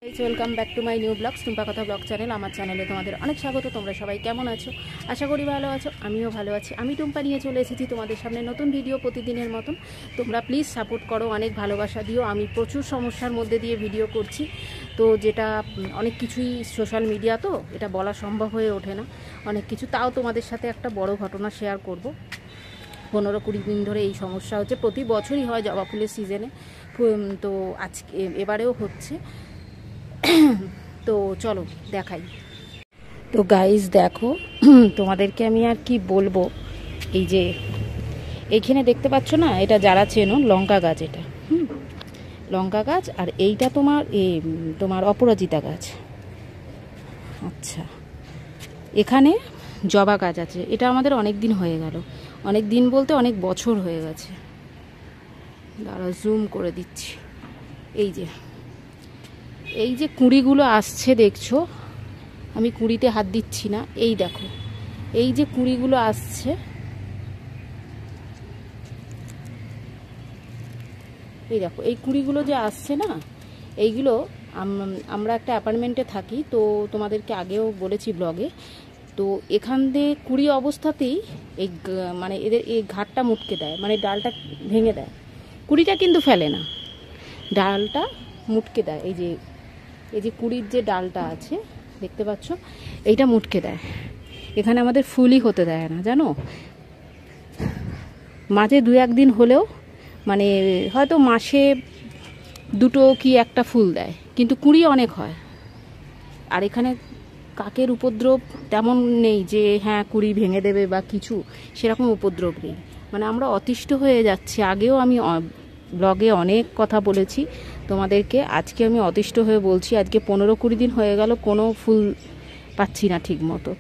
Welcome back to my new blogs Tumpa কথা blog channel. আমার চ্যানেলে তোমাদের অনেক স্বাগত। তোমরা সবাই কেমন আছো? আশা করি ভালো আছো, আমিও ভালো আছি। আমি টুম্পা নিয়ে চলে এসেছি তোমাদের সামনে নতুন ভিডিও প্রতিদিনের মতন। তোমরা প্লিজ সাপোর্ট করো, অনেক ভালোবাসা দিও। আমি প্রচুর সমস্যার মধ্যে দিয়ে ভিডিও করছি, তো যেটা অনেক কিছুই সোশ্যাল মিডিয়া, তো এটা বলা সম্ভব হয়ে ওঠে না অনেক কিছু। তাও তোমাদের সাথে একটা বড় ঘটনা শেয়ার করব। 15-20 দিন ধরে এই সমস্যা হচ্ছে, প্রতি বছরই হয় জবা ফুলের সিজনে, তো আজকে এবারেও হচ্ছে। তো চলো দেখাই। তো গাইজ দেখো, তোমাদেরকে আমি আর কি বলবো, এই যে এইখানে দেখতে পাচ্ছ না, এটা যারা চেনো লঙ্কা গাছ, এটা লঙ্কা গাছ, আর এইটা তোমার অপরাজিতা গাছ। আচ্ছা, এখানে জবা গাছ আছে। এটা আমাদের অনেক দিন হয়ে গেল, অনেক দিন বলতে অনেক বছর হয়ে গেছে। দাঁড়া জুম করে দিচ্ছি। এই যে কুঁড়িগুলো আসছে দেখছো, আমি কুঁড়িতে হাত দিচ্ছি না, এই দেখো এই যে কুঁড়িগুলো আসছে, এই দেখো এই কুঁড়িগুলো যে আসছে না, এইগুলো আমরা একটা অ্যাপার্টমেন্টে থাকি, তো তোমাদেরকে আগেও বলেছি ব্লগে। তো এখান দিয়ে কুঁড়ি অবস্থাতেই এই মানে এদের এই ঘাটটা মুটকে দেয়, মানে ডালটা ভেঙে দেয়। কুঁড়িটা কিন্তু ফেলে না, ডালটা মুটকে দেয়। এই যে কুঁড়ির যে ডালটা আছে দেখতে পাচ্ছ, এইটা মুটকে দেয়। এখানে আমাদের ফুলই হতে দেয় না, জানো। মাঝে 2-1 দিন হলেও, মানে হয়তো মাসে 2টো কি 1টা ফুল দেয়, কিন্তু কুঁড়ি অনেক হয়। আর এখানে কাকের উপদ্রব তেমন নেই যে হ্যাঁ কুঁড়ি ভেঙে দেবে বা কিছু, সেরকম উপদ্রব নেই। মানে আমরা অতিষ্ঠ হয়ে যাচ্ছি। আগেও আমি ব্লগে অনেক কথা বলেছি তোমাদেরকে, আজকে আমি অতিষ্ঠ হয়ে বলছি। আজকে 15-20 দিন হয়ে গেল, কোনো ফুল পাচ্ছি না ঠিক মতো।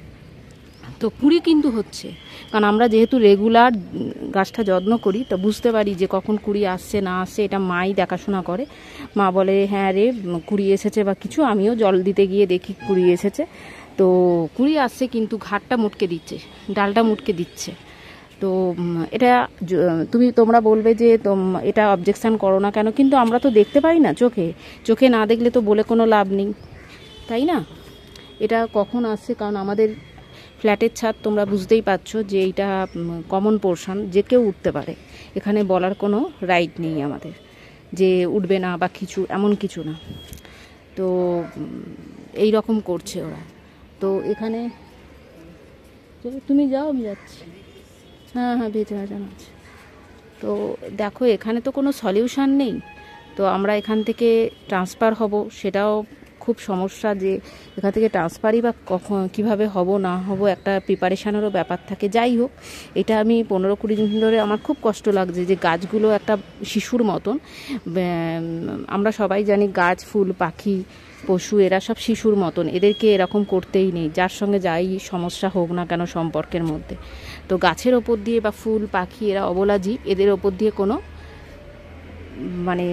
তো কুঁড়ি কিন্তু হচ্ছে, কারণ আমরা যেহেতু রেগুলার গাছটা যত্ন করি, তো বুঝতে পারি যে কখন কুঁড়ি আসছে না আসছে। এটা মাই দেখাশোনা করে। মা বলে হ্যাঁ রে কুঁড়ি এসেছে বা কিছু, আমিও জল দিতে গিয়ে দেখি কুঁড়ি এসেছে। তো কুঁড়ি আসছে, কিন্তু ঘাটটা মুটকে দিচ্ছে, ডালটা মুটকে দিচ্ছে। তো এটা তোমরা বলবে যে এটা অবজেকশান করো না কেন, কিন্তু আমরা তো দেখতে পাই না, চোখে না দেখলে তো বলে কোনো লাভ নেই, তাই না? এটা কখন আসছে, কারণ আমাদের ফ্ল্যাটের ছাদ তোমরা বুঝতেই পারছো যে এইটা কমন পোর্শন, যে কেউ উঠতে পারে। এখানে বলার কোনো রাইট নেই আমাদের যে উঠবে না বা কিছু, এমন কিছু না। তো এই রকম করছে ওরা। তো এখানে তুমি যাও, আমি যাচ্ছি। হ্যাঁ ভেজা ভাজানো আছে। তো দেখো এখানে তো কোনো সলিউশান নেই। তো আমরা এখান থেকে ট্রান্সফার হব, সেটাও খুব সমস্যা, যে এখান থেকে ট্রান্সফারই বা কখন কীভাবে হব না হব, একটা প্রিপারেশানেরও ব্যাপার থাকে। যাই হোক, এটা আমি 15-20 দিন ধরে আমার খুব কষ্ট লাগছে যে গাছগুলো একটা শিশুর মতন। আমরা সবাই জানি গাছ, ফুল, পাখি, পশু এরা সব শিশুর মতন, এদেরকে এরকম করতেই নেই, যার সঙ্গে যাই সমস্যা হোক না কেন সম্পর্কের মধ্যে। তো গাছের ওপর দিয়ে বা ফুল পাখি, এরা অবলা জীব, এদের ওপর দিয়ে কোনো মানে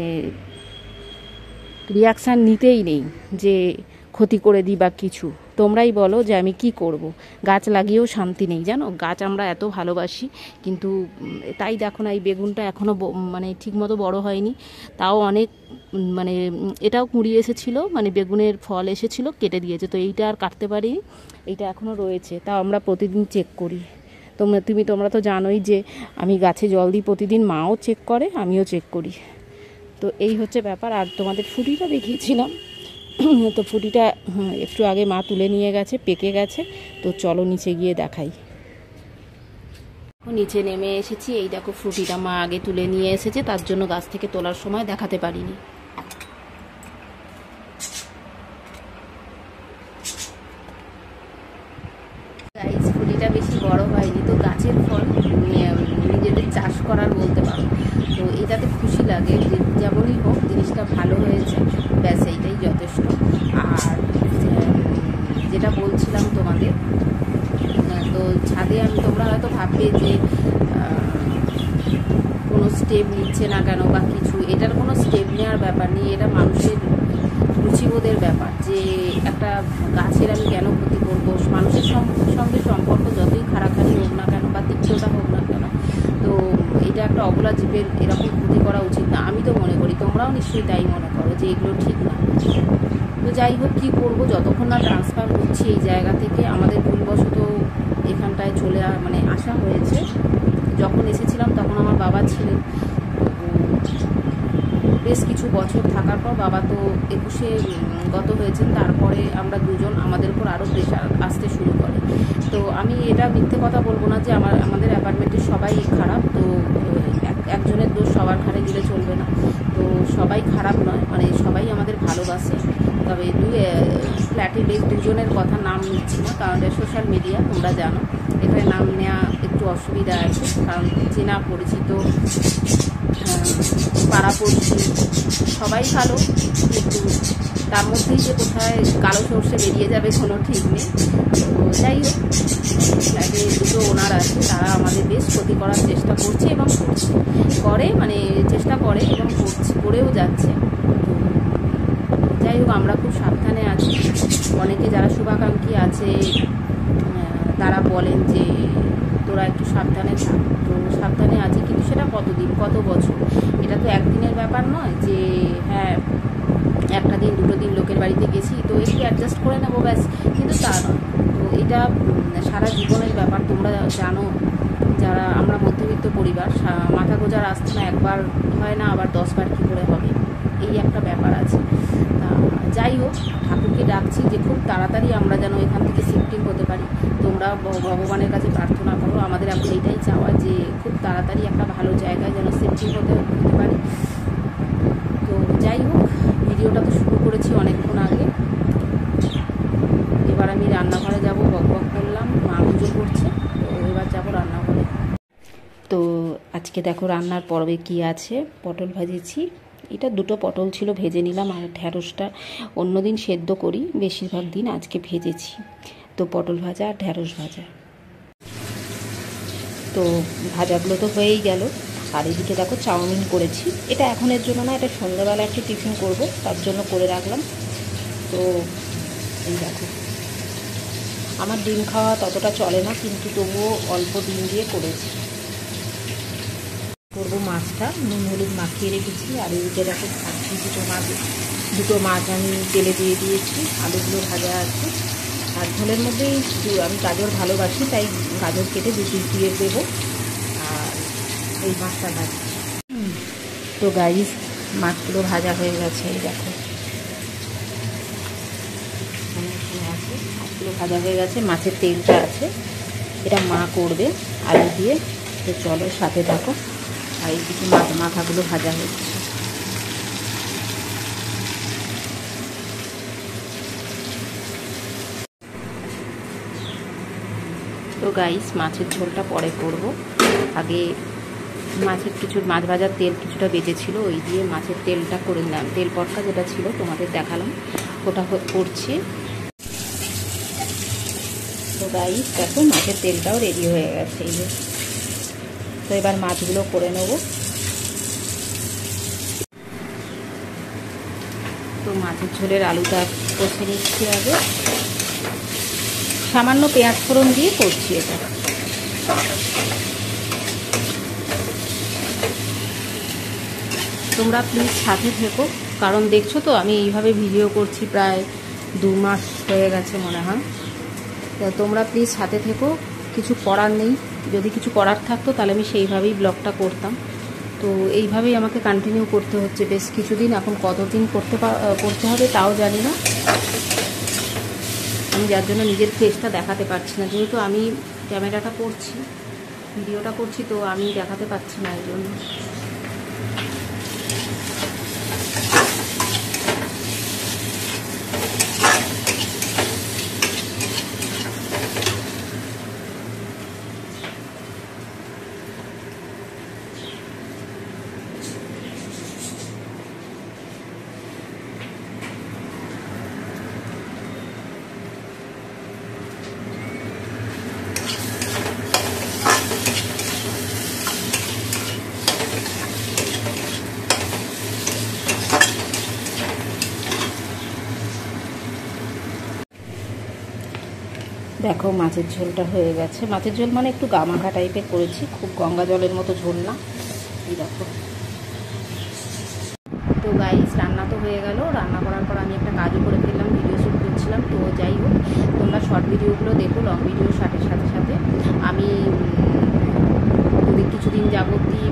রিয়াকশান নিতেই নেই যে ক্ষতি করে দিই বা কিছু। তোমরাই বলো যে আমি কি করব। গাছ লাগিয়েও শান্তি নেই, জানো। গাছ আমরা এত ভালোবাসি, কিন্তু তাই দেখো না, এই বেগুনটা এখনও মানে ঠিকমতো বড় হয়নি, তাও অনেক মানে এটাও কুঁড়ি এসেছিলো, মানে বেগুনের ফল এসেছিলো, কেটে দিয়েছে। তো এইটা আর কাটতে পারিনি, এইটা এখনও রয়েছে। তাও আমরা প্রতিদিন চেক করি। তোমরা তো জানোই যে আমি গাছে জল দিই প্রতিদিন, মাও চেক করে, আমিও চেক করি। তো এই হচ্ছে ব্যাপার। আর তোমাদের ফুটিটা দেখিয়েছিলাম, তো ফুটিটা একটু আগে মা তুলে নিয়ে গেছে, পেকে গেছে। তো চলো নিচে গিয়ে দেখাই। নিচে নেমে এসেছি, এই দেখো ফুটিটা মা আগে তুলে নিয়ে এসেছে, তার জন্য গাছ থেকে তোলার সময় দেখাতে পারিনি। গাইস, ফুটিটা বেশি বড় হয়নি, তো গাছের ফল নিজেদের চাষ করার বলতে পারো। তো এটাতে খুশি লাগে যে যেমনই হোক জিনিসটা ভালো হয়েছে, ব্যাস এইটাই যথেষ্ট। আর যেটা বলছিলাম তোমাদের, তো ছাদে তোমরা হয়তো ভাববে যে কোনো স্টেপ নিচ্ছে না কেন বা কিছু, এটার কোনো স্টেপ নেওয়ার ব্যাপার নেই। এটা মানুষের রুচিবোধের ব্যাপার, যে একটা গাছের আমি কেন ক্ষতি করবো। মানুষের সঙ্গে সম্পর্ক যতই খারাপখানি হোক না কেন বা তিক্ততা হোক না কেন, তো এটা একটা অবলা জীবের এরকম ক্ষতি করা উচিত না, আমি তো মনে করি। তোমরাও নিশ্চয়ই তাই মনে করো যে এগুলো ঠিক না। যাই হোক, কী করবো, যতক্ষণ না ট্রান্সফার হচ্ছে এই জায়গা থেকে, আমাদের ভুলবশত এখানটায় চলে মানে আসা হয়েছে। যখন এসেছিলাম তখন আমার বাবা ছিলেন। বেশ কিছু বছর থাকার পর বাবা তো 21-এ গত হয়েছেন। তারপরে আমরা দুজন, আমাদের উপর আরও প্রেশার আসতে শুরু করে। তো আমি এটা মিথ্যে কথা বলবো না যে আমাদের অ্যাপার্টমেন্টের সবাই খারাপ। তো একজনের দোষ সবার ঘাড়ে দিলে চলবে না। তো সবাই খারাপ নয়, মানে সবাই আমাদের ভালোবাসে। তবে ফ্ল্যাটে বেশ দুজনের কথা নাম নিচ্ছি না, কারণ এটা সোশ্যাল মিডিয়া, তোমরা জানো এখানে নাম নেওয়া একটু অসুবিধা আছে। কারণ চেনা পরিচিত পাড়াপড়শি সবাই ভালো, কিন্তু তার মধ্যেই যে কোথায় কালো সর্ষে বেরিয়ে যাবে কোনো ঠিক নেই। তো যাই হোক, ফ্ল্যাটে দুটো ওনার আছে, তারা আমাদের বেশ ক্ষতি করার চেষ্টা করছে এবং মানে চেষ্টা করে এবং করেও যাচ্ছে। যাই হোক, আমরা খুব সাবধানে আছি। অনেকে যারা শুভাকাঙ্ক্ষী আছে তারা বলেন যে তোরা একটু সাবধানে থাক। তো সাবধানে আছি, কিন্তু সেটা কতদিন, কত বছর? এটা তো একদিনের ব্যাপার নয় যে হ্যাঁ একটা দিন দুটো দিন লোকের বাড়িতে গেছি তো একটু অ্যাডজাস্ট করে নেবো ব্যাস, কিন্তু তা নয়। তো এটা সারা জীবনের ব্যাপার। তোমরা জানো, যারা আমরা মধ্যবিত্ত পরিবার, মাথা গোজার আসতে না একবার হয় না, আবার 10 বার কী করে হবে, এই একটা ব্যাপার আছে। যাই হোক, ঠাকুরকে ডাকছি যে খুব তাড়াতাড়ি আমরা যেন এখান থেকে শিফটিং হতে পারি। তোমরা ভগবানের কাছে প্রার্থনা করো। আমাদের এখন এইটাই চাওয়া যে খুব তাড়াতাড়ি একটা ভালো জায়গায় যেন শিফটিং হতে পারি। তো যাই হোক, ভিডিওটা তো শুরু করেছি অনেকক্ষণ আগে। এবার আমি রান্নাঘরে যাব, বক বক করলাম, মা পুজো করছে, তো এবার যাবো রান্নাঘরে। তো আজকে দেখো রান্নার পর্বে কি আছে। পটল ভাজেছি, এটা দুটো পটল ছিল, ভেজে নিলাম। আর ঢ্যাঁড়সটা অন্যদিন সেদ্ধ করি, বেশিরভাগ দিন আজকে ভেজেছি। তো পটল ভাজা আর ঢ্যাঁড়স ভাজা। তো ভাজাগুলো তো হয়েই গেল। আর এদিকে দেখো চাউমিন করেছি। এটা এখনের জন্য না, এটা সন্ধ্যাবেলা একটু টিফিন করব, তার জন্য করে রাখলাম। তো এই দেখো, আমার ডিম খাওয়া ততটা চলে না, কিন্তু তবুও অল্প ডিম দিয়ে করেছি। করবো মাছটা, নুন হলুদ মাখিয়ে রেখেছি। আর এদিকে দেখো ভাজছি দুটো মাছ আমি তেলে দিয়ে দিয়েছি, আলুগুলো ভাজা আছে। আর ঝোলের মধ্যে আমি গাজর ভালোবাসি, তাই গাজর কেটে 2 পিস দিয়ে দেবো। আর এই মাছটা ভাজি। তো গাইস, মাছগুলো ভাজা হয়ে গেছে, এই দেখো আছে, মাছগুলো ভাজা হয়ে গেছে। মাছের তেলটা আছে, এটা মা করবে আলু দিয়ে। তো চলো সাথে থাকো। আর এইদিকে মাথাগুলো ভাজা হচ্ছে। তো গাইস, মাছের ঝোলটা পরে করব। আগে মাছ ভাজার তেল কিছুটা বেঁচেছিল, ওই দিয়ে মাছের তেলটা করে নিলাম। তেল পটকা যেটা ছিল তোমাদের দেখালাম, ওটা করছি। তো গাইস দেখো, মাছের তেলটাও রেডি হয়ে গেছে এই যে। তো এবার মাছগুলো করে নেব। তো মাছের ঝোলের আলুটা কষে নিচ্ছি আগে, সামান্য পেঁয়াজ ফোড়ন দিয়ে করছি এটা। তোমরা প্লিজ সাথে থেকো, কারণ দেখছো তো আমি এইভাবে ভিডিও করছি প্রায় 2 মাস হয়ে গেছে মনে হয়। তো তোমরা প্লিজ সাথে থেকো, কিছু করার নেই। যদি কিছু করার থাকতো তাহলে আমি সেইভাবেই ব্লগটা করতাম। তো এইভাবেই আমাকে কন্টিনিউ করতে হচ্ছে বেশ কিছুদিন। এখন কতদিন করতে হবে তাও জানি না আমি, যার জন্য নিজের ফেসটা দেখাতে পারছি না। যেহেতু আমি ক্যামেরাটা করছি, ভিডিওটা করছি, তো আমি দেখাতে পারছি না, এই জন্য। দেখো মাছের ঝোলটা হয়ে গেছে। মাছের ঝোল মানে একটু গামাখা টাইপের করেছি, খুব গঙ্গা জলের মতো ঝোল না। এই দেখো। তো গাইস, রান্না তো হয়ে গেল। রান্না করার পর আমি একটা কাজও করে ফেললাম, শর্ট ভিডিওগুলো দেখো, লং ভিডিওর সাথে সাথে। আমি কিছুদিন যাবতই